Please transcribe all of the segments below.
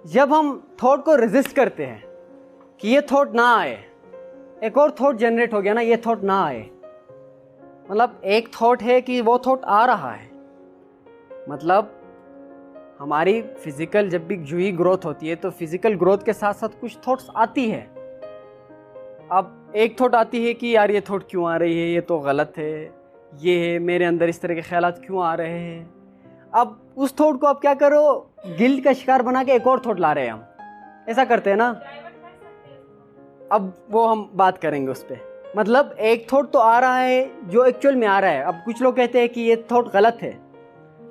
जब हम थॉट को रेजिस्ट करते हैं कि ये थॉट ना आए, एक और थॉट जनरेट हो गया ना, ये थॉट ना आए, मतलब एक थॉट है कि वो थॉट आ रहा है, मतलब हमारी फिजिकल जब भी जूही ग्रोथ होती है तो फिजिकल ग्रोथ के साथ साथ कुछ थॉट्स आती है। अब एक थॉट आती है कि यार ये थॉट क्यों आ रही है, ये तो गलत है, ये है, मेरे अंदर इस तरह के ख्यालात क्यों आ रहे हैं। अब उस थॉट को आप क्या करो, गिल्ट का शिकार बना के एक और थॉट ला रहे हैं हम, ऐसा करते हैं ना। अब वो हम बात करेंगे उस पर। मतलब एक थॉट तो आ रहा है जो एक्चुअल में आ रहा है। अब कुछ लोग कहते हैं कि ये थॉट गलत है,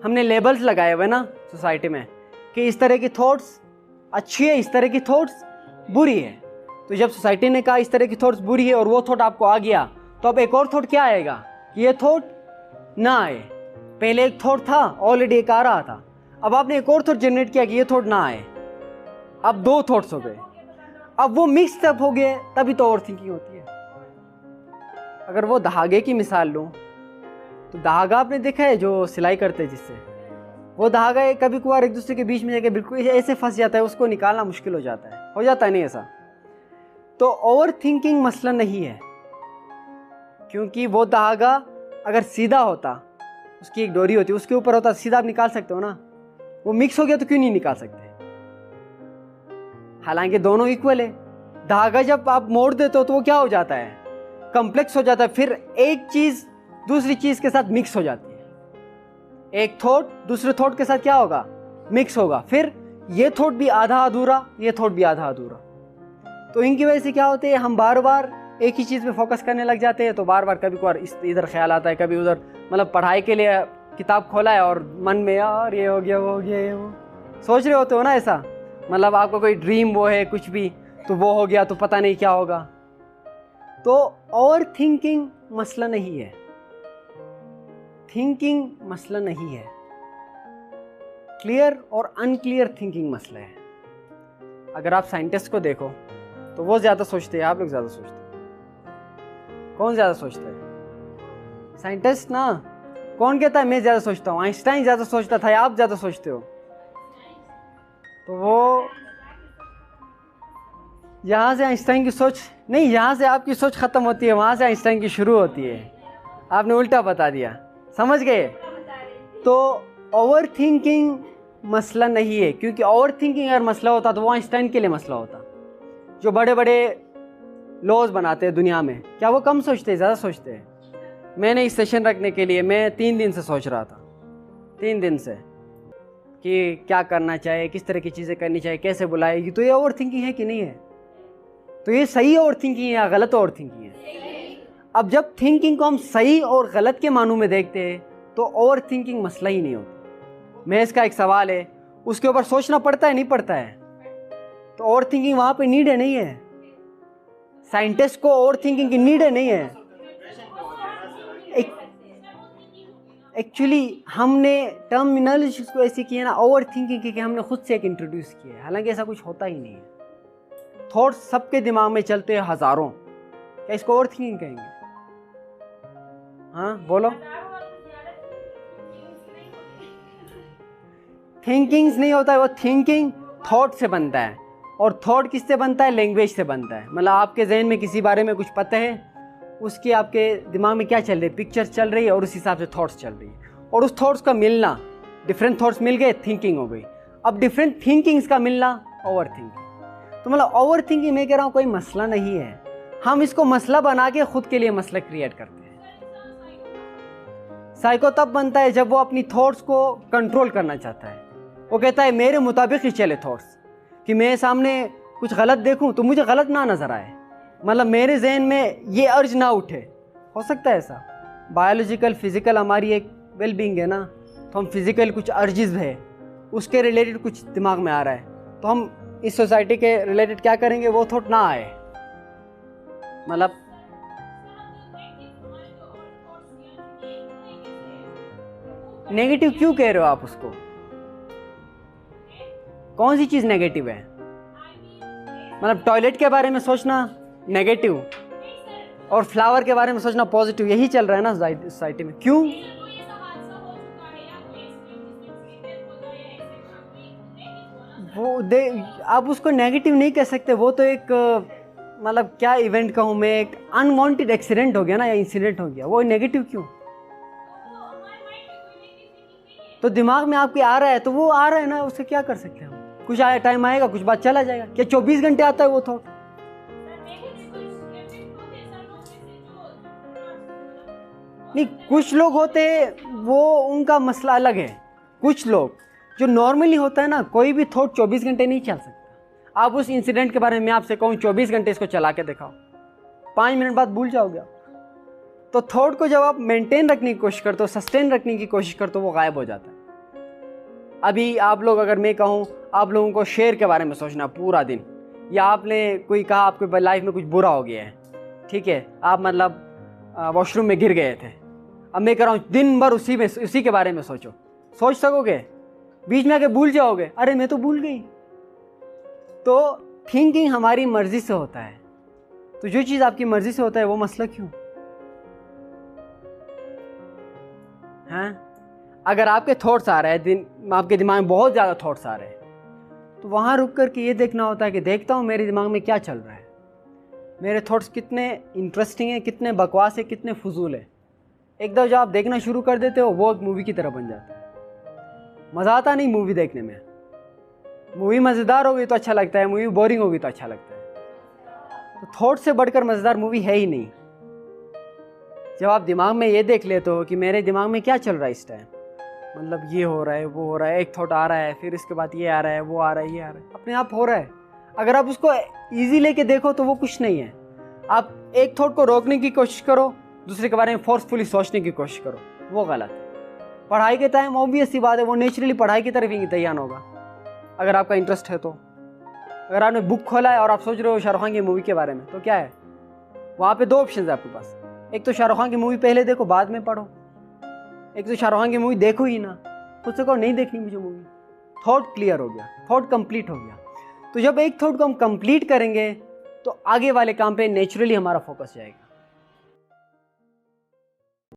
हमने लेबल्स लगाए हुए ना सोसाइटी में कि इस तरह की थॉट्स अच्छी है, इस तरह की थॉट्स बुरी है। तो जब सोसाइटी ने कहा इस तरह की थॉट्स बुरी है और वो थॉट आपको आ गया, तो अब एक और थॉट क्या आएगा कि ये थॉट ना आए। पहले एक थॉट था, ऑलरेडी एक आ रहा था, अब आपने एक और थॉट जनरेट किया कि ये थॉट ना आए, अब दो थॉट्स हो गए, अब वो मिक्स अप हो गए, तभी तो ओवर थिंकिंग होती है। अगर वो धागे की मिसाल लूं तो धागा आपने देखा है जो सिलाई करते हैं जिससे, वो धागा कभी कभार एक दूसरे के बीच में जाके बिल्कुल ऐसे फंस जाता है, उसको निकालना मुश्किल हो जाता है नहीं ऐसा। तो ओवर थिंकिंग मसला नहीं है, क्योंकि वो धागा अगर सीधा होता, उसकी एक डोरी होती, उसके ऊपर होता, सीधा आप निकाल सकते हो ना। वो मिक्स हो गया तो क्यों नहीं निकाल सकते, हालांकि दोनों इक्वल है। धागा जब आप मोड़ देते हो तो वो क्या हो जाता है, कॉम्प्लेक्स हो जाता है, फिर एक चीज दूसरी चीज के साथ मिक्स हो जाती है। एक थॉट दूसरे थॉट के साथ क्या होगा, मिक्स होगा, फिर ये थॉट भी आधा अधूरा, ये थॉट भी आधा अधूरा। तो इनकी वजह से क्या होते हैं, हम बार बार एक ही चीज़ पे फोकस करने लग जाते हैं। तो बार बार कभी कभार इधर ख्याल आता है, कभी उधर। मतलब पढ़ाई के लिए किताब खोला है और मन में यार ये हो गया, वो हो गया, ये वो सोच रहे होते हो ना ऐसा। मतलब आपका कोई ड्रीम वो है कुछ भी, तो वो हो गया तो पता नहीं क्या होगा। तो ओवर थिंकिंग मसला नहीं है, थिंकिंग मसला नहीं है, क्लियर और अनक्लियर थिंकिंग मसला है। अगर आप साइंटिस्ट को देखो तो वो ज़्यादा सोचते हैं, आप लोग ज़्यादा सोचते हैं। कौन ज़्यादा सोचता है, साइंटिस्ट ना। कौन कहता है मैं ज़्यादा सोचता हूँ, आइंस्टाइन ज़्यादा सोचता था या आप ज़्यादा सोचते हो। तो वो यहाँ से आइंस्टाइन की सोच नहीं, यहाँ से आपकी सोच ख़त्म होती है, वहाँ से आइंस्टाइन की शुरू होती है। आपने उल्टा बता दिया, समझ गए। तो ओवर थिंकिंग मसला नहीं है, क्योंकि ओवर थिंकिंग अगर मसला होता तो वो आइंस्टाइन के लिए मसला होता। जो बड़े बड़े लॉज बनाते हैं दुनिया में, क्या वो कम सोचते हैं, ज़्यादा सोचते हैं। मैंने इस सेशन रखने के लिए मैं 3 दिन से सोच रहा था, 3 दिन से, कि क्या करना चाहिए, किस तरह की चीज़ें करनी चाहिए, कैसे बुलाएगी। तो ये ओवर थिंकिंग है कि नहीं है, तो ये सही ओवर थिंकिंग है या गलत ओवर थिंकिंग है। अब जब थिंकिंग को हम सही और गलत के मानों में देखते हैं तो ओवर थिंकिंग मसला ही नहीं होता। मैं इसका एक सवाल है, उसके ऊपर सोचना पड़ता है नहीं पड़ता है, तो ओवर थिंकिंग वहाँ पे नीड है नहीं है। साइंटिस्ट को ओवर थिंकिंग की नीड है नहीं है। एक्चुअली हमने टर्मिनोलॉजी को ऐसी की है ना, ओवर थिंकिंग की, कि हमने खुद से एक इंट्रोड्यूस किया है, हालांकि ऐसा कुछ होता ही नहीं है। थॉट्स सबके दिमाग में चलते हैं हजारों, क्या इसको ओवर थिंकिंग कहेंगे? हाँ बोलो। थिंकिंग्स नहीं होता है, वो थिंकिंग थॉट से बनता है, और थॉट किससे बनता है, लैंग्वेज से बनता है। मतलब आपके जहन में किसी बारे में कुछ पता है, उसकी आपके दिमाग में क्या चल रही है, पिक्चर चल रही है, और उस हिसाब से थॉट्स चल रही है, और उस थॉट्स का मिलना, डिफरेंट थॉट्स मिल गए, थिंकिंग हो गई। अब डिफरेंट थिंकिंग्स का मिलना ओवर थिंकिंग। तो मतलब ओवर थिंकिंग मैं कह रहा हूँ कोई मसला नहीं है, हम इसको मसला बना के खुद के लिए मसला क्रिएट करते हैं। साइको तब बनता है जब वो अपनी थॉट्स को कंट्रोल करना चाहता है। वो कहता है मेरे मुताबिक ही चले थॉट्स, कि मैं सामने कुछ गलत देखूं तो मुझे गलत ना नजर आए, मतलब मेरे जहन में ये अर्ज ना उठे। हो सकता है ऐसा, बायोलॉजिकल फिजिकल हमारी एक वेलबींग है ना, तो हम फिजिकल कुछ अर्जिज है उसके रिलेटेड कुछ दिमाग में आ रहा है, तो हम इस सोसाइटी के रिलेटेड क्या करेंगे, वो थॉट ना आए। मतलब नेगेटिव क्यों कह रहे हो आप उसको, कौन सी चीज नेगेटिव है? मतलब टॉयलेट के बारे में सोचना नेगेटिव और फ्लावर के बारे में सोचना पॉजिटिव, यही चल रहा है ना सोसाइटी में। क्यों? आप उसको नेगेटिव नहीं कह सकते, वो तो एक मतलब क्या इवेंट कहूँ मैं, एक अनवांटेड एक्सीडेंट हो गया ना, या इंसिडेंट हो गया, वो नेगेटिव क्यों? तो दिमाग में आपके आ रहा है तो वो आ रहा है ना, उससे क्या कर सकते हैं हम? कुछ आया टाइम आएगा, कुछ बात चला जाएगा। क्या 24 घंटे आता है वो थॉट? नहीं, कुछ लोग होते वो उनका मसला अलग है। कुछ लोग जो नॉर्मली होता है ना, कोई भी थॉट 24 घंटे नहीं चल सकता। आप उस इंसिडेंट के बारे में आपसे कहूँ 24 घंटे इसको चला के दिखाओ, 5 मिनट बाद भूल जाओगे आप। तो थॉट को जब आप मेंटेन रखने की कोशिश करते हो, सस्टेन रखने की कोशिश करते हो, वो गायब हो जाता है। अभी आप लोग, अगर मैं कहूँ आप लोगों को शेर के बारे में सोचना पूरा दिन, या आपने कोई कहा आपके लाइफ में कुछ बुरा हो गया है, ठीक है, आप मतलब वॉशरूम में गिर गए थे, अब मैं कह रहा हूँ दिन भर उसी के बारे में सोचो, सोच सकोगे? बीच में आके भूल जाओगे, अरे मैं तो भूल गई। तो थिंकिंग हमारी मर्जी से होता है, तो जो चीज़ आपकी मर्जी से होता है वो मसला क्यों? हैं? अगर आपके थॉट्स आ रहे हैं, आपके दिमाग में बहुत ज़्यादा थॉट्स आ रहे हैं, तो वहाँ रुक कर के ये देखना होता है कि देखता हूँ मेरे दिमाग में क्या चल रहा है, मेरे थॉट्स कितने इंटरेस्टिंग हैं, कितने बकवास है, कितने फजूल है। एकदम जब आप देखना शुरू कर देते हो, वो एक मूवी की तरह बन जाता है। मज़ा आता नहीं मूवी देखने में। मूवी मज़ेदार होगी तो अच्छा लगता है, मूवी बोरिंग होगी तो अच्छा लगता है। तो थॉट से बढ़कर मज़ेदार मूवी है ही नहीं। जब आप दिमाग में ये देख लेते हो कि मेरे दिमाग में क्या चल रहा है इस टाइम, मतलब ये हो रहा है, वो हो रहा है, एक थॉट आ रहा है, फिर इसके बाद ये आ रहा है, वो आ रहा है, ये आ रहा है, अपने आप हो रहा है। अगर आप उसको ईजी लेके देखो तो वो कुछ नहीं है। आप एक थॉट को रोकने की कोशिश करो, दूसरे के बारे में फोर्सफुली सोचने की कोशिश करो, वो गलत है। पढ़ाई के टाइम ऑब्वियस सी बात है, वो नेचुरली पढ़ाई की तरफ ही तैयार होगा अगर आपका इंटरेस्ट है तो। अगर आपने बुक खोला है और आप सोच रहे हो शाहरुख खान की मूवी के बारे में, तो क्या है, वहाँ पे 2 ऑप्शन है आपके पास। एक तो शाहरुख खान की मूवी पहले देखो, बाद में पढ़ो। एक तो शाहरुख खान की मूवी देखो ही ना, खुद से कहो नहीं देखनी मुझे मूवी। थॉट क्लियर हो गया, थॉट कंप्लीट हो गया। तो जब एक थॉट को हम कंप्लीट करेंगे तो आगे वाले काम पे नेचुरली हमारा फोकस जाएगा।